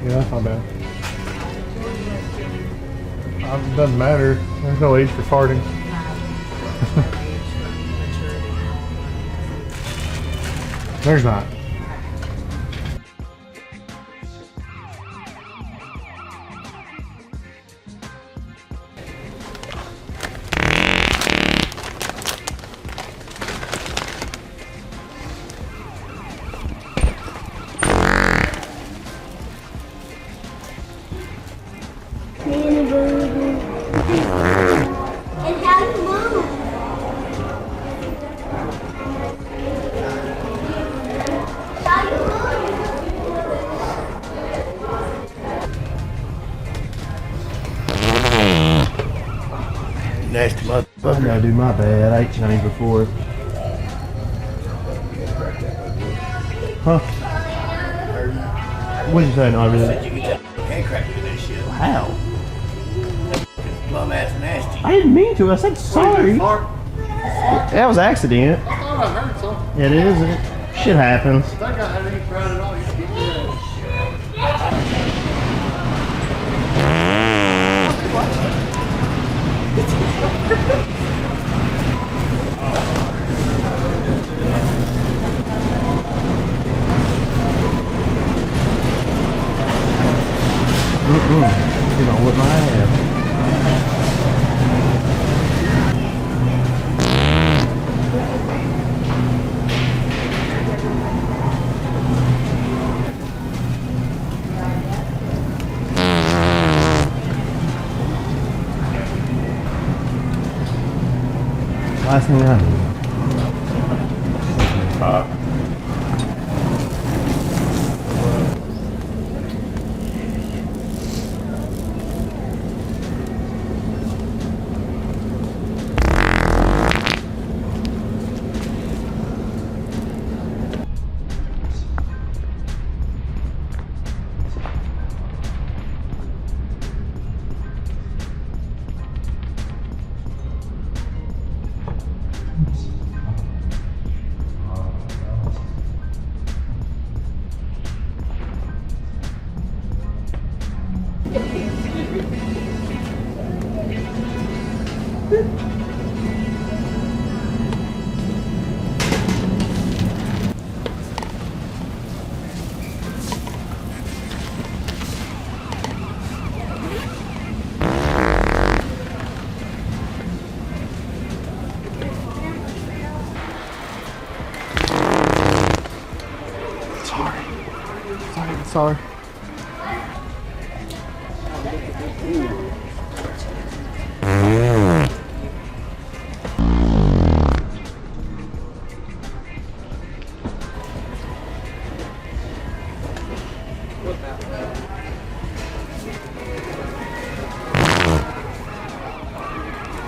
Yeah, that's not bad. It doesn't matter. There's no age for farting. There's not. And how you move? How you move? Nasty motherfucker. I gotta do my bad. I ate Chinese before. Huh? What'd you say? No, I really. Can't crack into that shit. How? Plum ass nasty. I didn't mean to. I said sorry. Mark? That was an accident. I thought I heard something. It is. Shit happens. I think I had any pride at all. You should get You know what my ass. Last thing I do. Sorry.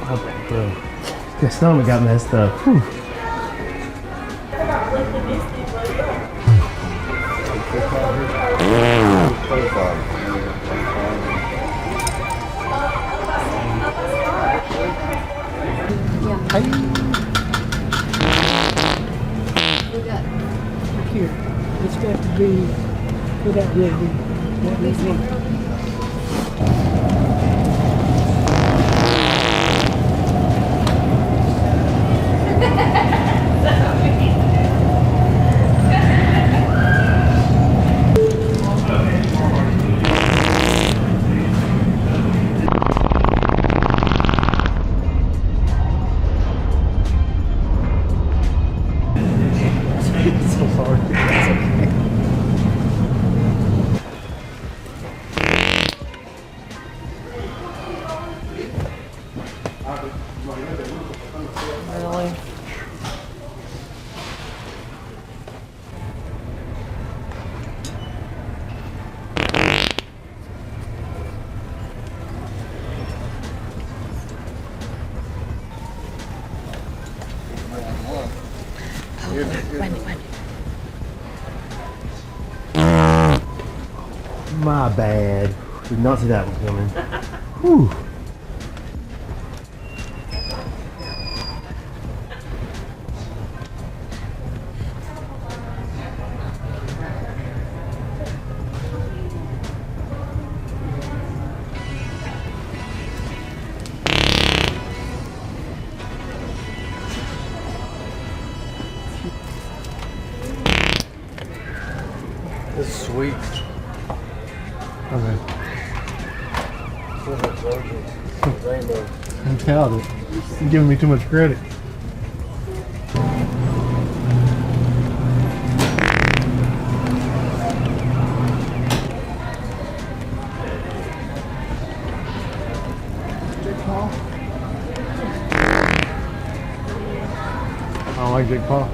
Oh, bro. The stomach got messed up. Whew. Here, it's got to be put out there. What we think. So sorry. My bad. Did not see that one coming. Whew. This is sweet. Okay. Rainbow. I'm counting it. You're giving me too much credit. I don't like Jake Paul.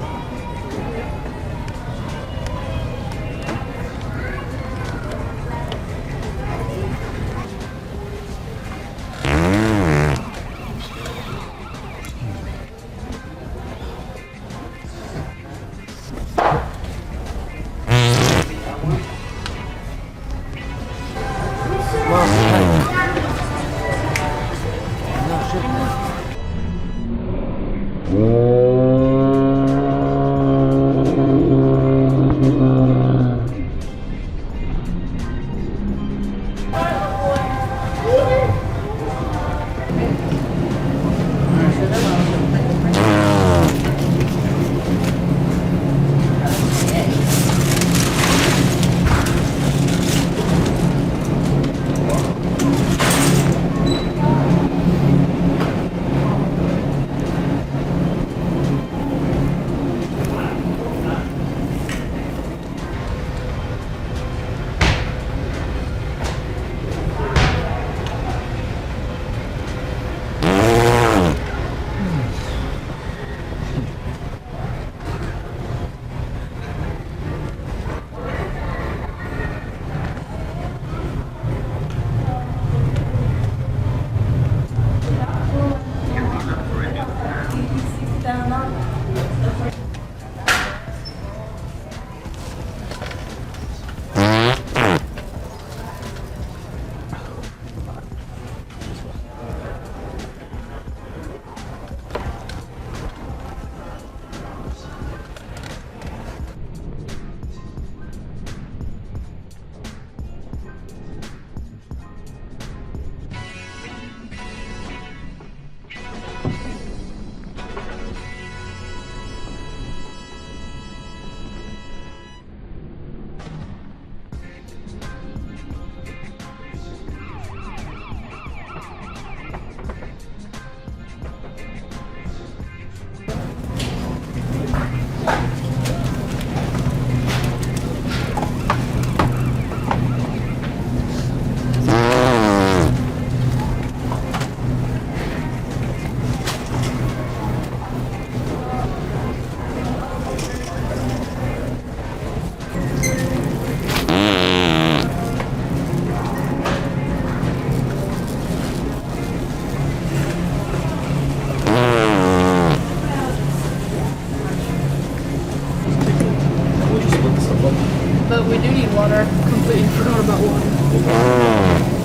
But we do need water. Completely forgot about water.